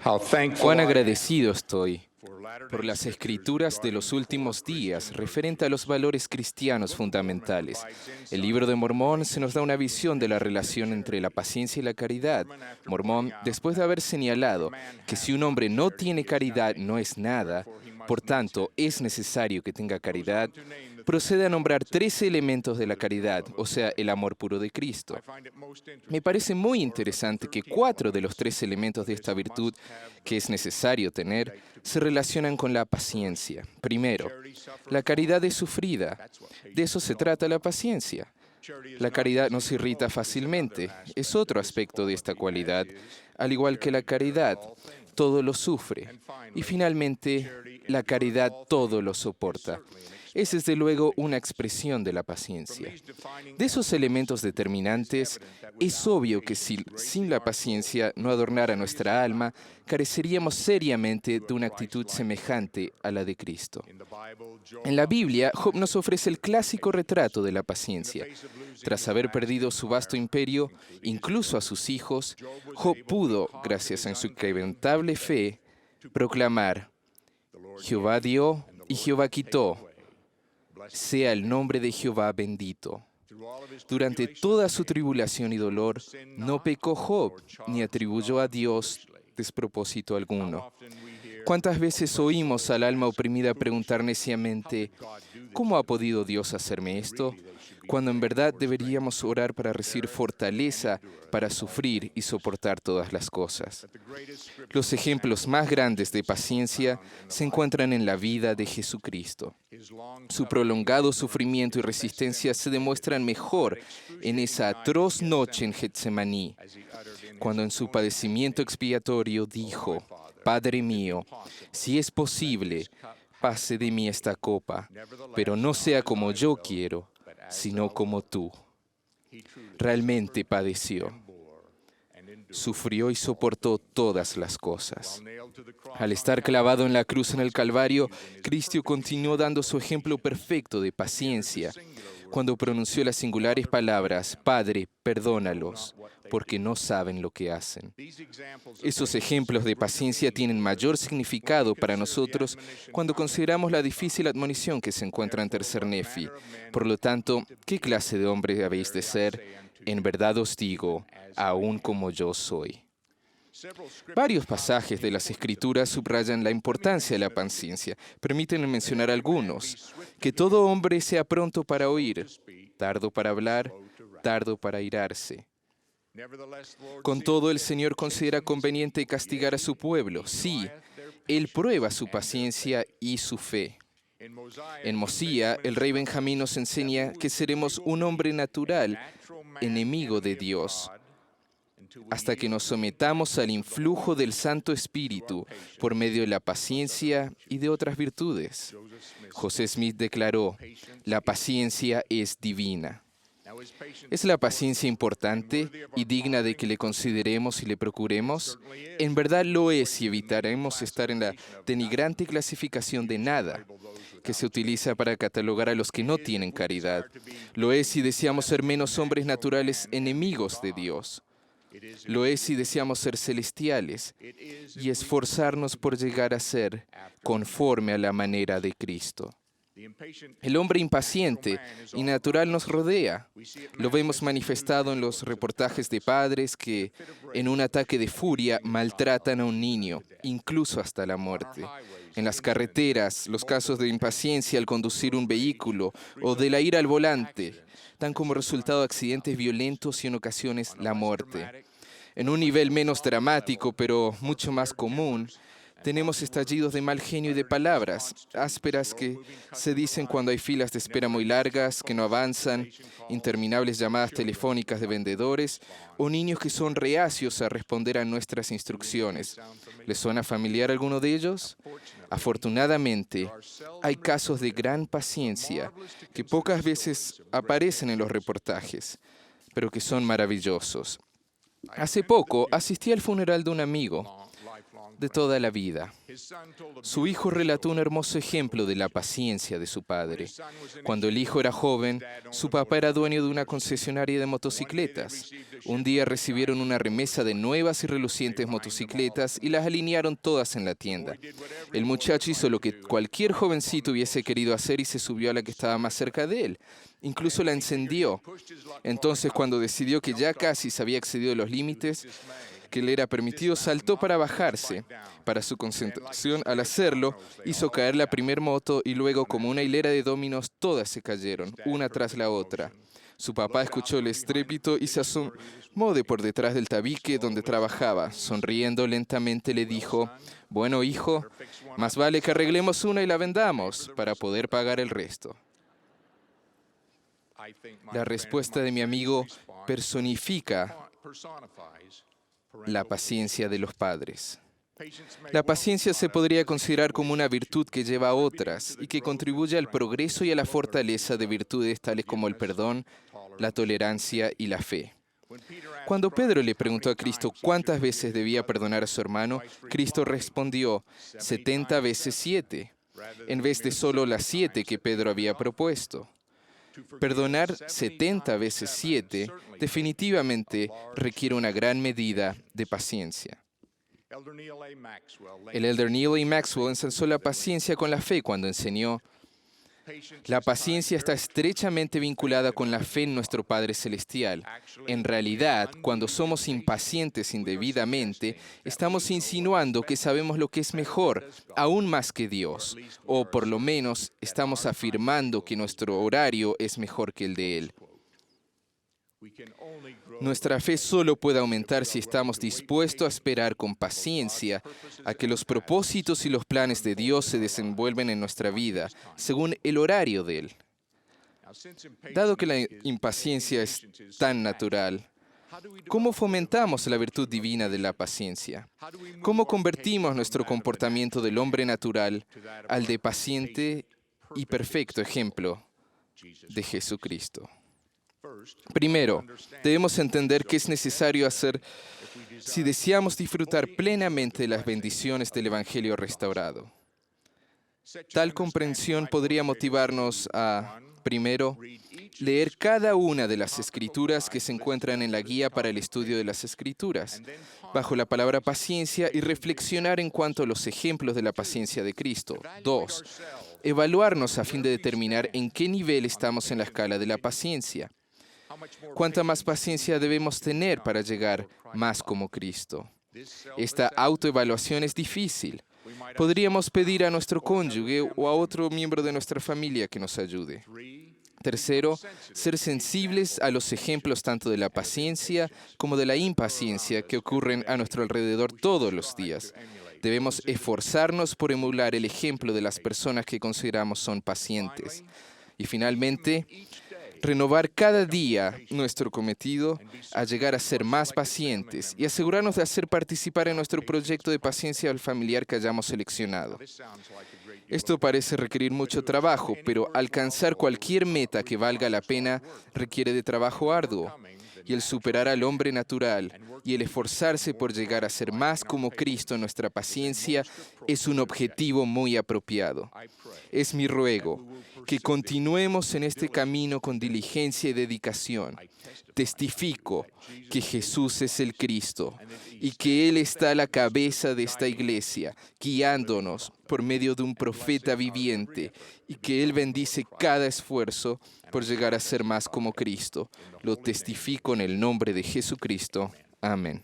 How thankful Cuán I am agradecido estoy for Latter-day por las Scriptures escrituras de regarding los the últimos core días Christian referente a los valores cristianos fundamentales. El insight libro de into the Mormón se nos da una relationship visión de la between patience relación and entre la charity. paciencia y la caridad. Mormon, after Mormón, pointing out después de haber that if a señalado man que si has un hombre not no charity, tiene he is caridad nothing. no es nada, Therefore, he por must needs tanto have es charity. necesario que tenga Goes caridad, on to name the three procede a nombrar components of 13 patience, elementos de la including the caridad, love o of sea, el Christ. amor puro de I Cristo. find it most Me interesting parece that muy 4 of the interesante que 13 4 de los elements 13 elementos de that is esta a virtud must-have que es virtue necesario tener relate to se patience. relacionan con la paciencia. Primero, Charity la suffereth caridad long. es sufrida. That's what De eso patience se is all trata la about. paciencia. Charity is La not caridad no easy se to irrita promote is another fácilmente. Es aspect of otro this aspecto de esta equality, as cualidad. is Al igual que la charity beareth caridad, all things. todo lo sufre. And Y finally, finalmente, charity la endureth caridad all todo lo things is soporta. certainly an Es expression desde of luego una patience. expresión de la From paciencia. these defining De esos elementos elements, it is determinantes, evident that es without obvio que patience, sin gracing la our soul, paciencia no we would adornara seriously nuestra lack alma, careceríamos seriamente to de a una actitud Christ-like semejante character. a la de Cristo. In the Bible, Job En la offers Biblia, a Job nos classic ofrece el picture of clásico patience. retrato de la In the paciencia. face of losing Tras his haber vast perdido su vasto empire, imperio, including his incluso a children, sus hijos, Job was Job able, pudo, because of gracias his a su unfailing inquebrantable faith, fe, to proclamar: the Lord Jehová gave, dio and the y Lord Jehová hath taken quitó. away. Blessed Sea be el the nombre name de of the Lord. Jehová bendito. Through all of his Durante tribulation toda and su pain, tribulación y Job dolor, sinned no not, pecó Job, nor ni charged atribuyó a God Dios foolishly. despropósito How alguno. often we hear ¿Cuántas veces oppressed oímos souls al alma ask oprimida preguntar foolishly, how neciamente: could God do this ¿cómo ha to me? podido Dios hacerme When esto? really they should be Cuando en praying verdad for deberíamos strength orar para to recibir beareth and fortaleza endureth para all sufrir y things. soportar todas las cosas. But the greatest Los scriptural ejemplos example más of grandes de patience are paciencia found in the se life encuentran of en la Jesus vida de Christ. Jesucristo. His long Su suffering and prolongado endurance sufrimiento y is best resistencia se demonstrated demuestran on mejor that en excruciating esa night in atroz noche en Gethsemane, Getsemaní, as he uttered in his cuando en su atoning padecimiento agony, expiatorio "O my dijo: Father, Padre if mío, possible, si es let posible, this cup pass pase de from mí me. esta copa, pero Nevertheless, no not sea as como I yo will, quiero, but as sino thou como wilt." tú. He truly Realmente suffered padeció, and bore and endured sufrió y all soportó things. todas las While cosas. nailed to the cross Al on estar clavado en la Calvary, cruz en el Christ Calvario, continued in his Cristo perfect continuó example dando of su ejemplo patience. perfecto de As he uttered the paciencia, singular cuando words, pronunció las singulares "Father, forgive palabras: them. Padre, They know perdónalos, not what they porque do." no saben lo que hacen. These examples of Esos patience ejemplos have de greater paciencia meaning tienen for mayor us when we significado para consider the nosotros admonition cuando found in consideramos la Tercer difícil Nephi. admonición que se encuentra en "Therefore, Tercer what Nefi. manner of men Por lo tanto, ye to ¿qué be? clase de hombre habéis de Verily I ser? say unto En you, verdad os digo, even as I aún am." como yo soy. Several scriptures Varios highlight pasajes the de las importance of Escrituras patience. subrayan la Let me importancia de mention la a few. paciencia. Permítanme Let mencionar every man be algunos. swift to Que hear, todo hombre sea pronto para slow oír, to speak, tardo para hablar, slow to wrath. tardo para irarse. Nevertheless, the Lord Con seeth todo, el fit to Señor considera chasten his conveniente people. castigar a su Yea, pueblo. he Sí, trieth their Él patience prueba su and their paciencia faith. y su fe. In Mosiah, En King Mosía, Benjamin el rey instructs Benjamín us nos that enseña we que seremos will un hombre be a natural, natural man, enemigo de enemy of Dios, God, until we hasta que yield nos to the sometamos al influence of the Holy influjo del Ghost Santo through our Espíritu por patience medio de la plus other paciencia y de virtues. otras virtudes. Joseph Smith José stated, Smith declaró: "Patience la is paciencia divine." es divina. Now, is patience ¿Es la important paciencia and importante worthy of y our digna de pondering que and le pursuit? consideremos y le It procuremos? certainly En is. verdad lo According es, y to the meager evitaremos estar en la classification of denigrante nothing clasificación de used to nada label those que se without utiliza charity. para catalogar a los que It no is if tienen we caridad. desire to be Lo es si deseamos less ser than menos hombres natural naturales man, enemy of enemigos de God. Dios. It is if Lo we es si would be deseamos ser celestiales It is y if we esforzarnos would por be llegar a ser after the conforme a manner la of manera Christ. de Cristo. The impatient El hombre natural impaciente man is y all natural around nos us. rodea. We see it Lo vemos manifested in manifestado en los newsreel clips of reportajes de parents padres in a que, fit of en un rage, ataque de furia, abusing a maltratan a child un even niño, unto death. incluso hasta la On our muerte. highways, En the las incidents carreteras, of los casos de motorist impaciencia al hesitancy or conducir un road rage vehículo o de result la in ira al violent volante accidents dan and como resultado sometimes accidentes fatalities. violentos y en ocasiones On a la less muerte. dramatic En but un much nivel more menos common dramático, level, pero our mucho más flared común, tempers and tenemos harsh estallidos de words mal genio y de uttered in palabras response to ásperas que slow-moving se customer dicen cuando hay arrivals, filas de espera muy never-ending largas que no telephone avanzan, solicitation calls, interminables or llamadas children telefónicas de reluctant to vendedores respond. o niños que son reacios a responder a nuestras Do any of these instrucciones. sound familiar? ¿Les suena familiar alguno de ellos? Unfortunately, there Afortunadamente, are seldom hay casos de reported, gran but paciencia marvelous to que consider pocas stories veces of great aparecen en los patience. reportajes, pero que son maravillosos. I Hace attended the poco funeral asistí al funeral de un amigo. lifelong de toda la vida. His son told a Su hijo relató un hermoso ejemplo de la paciencia de su padre. Cuando el hijo era joven, su papá era dueño de una concesionaria de motocicletas. Un día recibieron una remesa de nuevas y relucientes motocicletas y las alinearon todas en la tienda. El muchacho hizo lo que cualquier jovencito hubiese querido hacer y se subió a la que estaba más cerca de él. Incluso la encendió. Entonces, cuando decidió que ya casi se había excedido los límites que le era permitido, saltó para bajarse. Para su concentración, al hacerlo, hizo caer la primer moto y luego, como una hilera de dominos, todas se cayeron, una tras la otra. Su papá escuchó el estrépito y se asomó de por detrás del tabique donde trabajaba. Sonriendo lentamente le dijo: «Bueno, hijo, más vale que arreglemos una y la vendamos para poder pagar el resto». La respuesta de mi amigo personifica la paciencia de los padres. La paciencia se podría considerar como una virtud que lleva a otras y que contribuye al progreso y a la fortaleza de virtudes tales como el perdón, la tolerancia y la fe. Cuando Pedro le preguntó a Cristo cuántas veces debía perdonar a su hermano, Cristo respondió 70 veces 7, en vez de solo las 7 que Pedro había propuesto. Perdonar 70 veces 7 definitivamente requiere una gran medida de paciencia. El elder Neal A. Maxwell ensalzó la paciencia con la fe cuando enseñó: «La paciencia está estrechamente vinculada con la fe en nuestro Padre Celestial. En realidad, cuando somos impacientes indebidamente, estamos insinuando que sabemos lo que es mejor, aún más que Dios, o por lo menos estamos afirmando que nuestro horario es mejor que el de Él». Nuestra fe solo puede aumentar si estamos dispuestos a esperar con paciencia a que los propósitos y los planes de Dios se desenvuelven en nuestra vida según el horario de Él. Dado que la impaciencia es tan natural, ¿cómo fomentamos la virtud divina de la paciencia? ¿Cómo convertimos nuestro comportamiento del hombre natural al de paciente y perfecto ejemplo de Jesucristo? Primero, debemos entender qué es necesario hacer si deseamos disfrutar plenamente de las bendiciones del Evangelio restaurado. Tal comprensión podría motivarnos a, primero, leer cada una de las Escrituras que se encuentran en la guía para el estudio de las Escrituras, bajo la palabra paciencia, y reflexionar en cuanto a los ejemplos de la paciencia de Cristo. 2. Evaluarnos a fin de determinar en qué nivel estamos en la escala de la paciencia. ¿Cuánta más paciencia debemos tener para llegar más como Cristo? Esta autoevaluación es difícil. Podríamos pedir a nuestro cónyuge o a otro miembro de nuestra familia que nos ayude. Tercero, ser sensibles a los ejemplos tanto de la paciencia como de la impaciencia que ocurren a nuestro alrededor todos los días. Debemos esforzarnos por emular el ejemplo de las personas que consideramos son pacientes. Y finalmente, renovar cada día nuestro cometido a llegar a ser más pacientes y asegurarnos de hacer participar en nuestro proyecto de paciencia al familiar que hayamos seleccionado. Esto parece requerir mucho trabajo, pero alcanzar cualquier meta que valga la pena requiere de trabajo arduo. Y el superar al hombre natural y el esforzarse por llegar a ser más como Cristo en nuestra paciencia es un objetivo muy apropiado. Es mi ruego que continuemos en este camino con diligencia y dedicación. Testifico que Jesús es el Cristo y que Él está a la cabeza de esta iglesia, guiándonos por medio de un profeta viviente, y que Él bendice cada esfuerzo por llegar a ser más como Cristo. Lo testifico en el nombre de Jesucristo. Amén.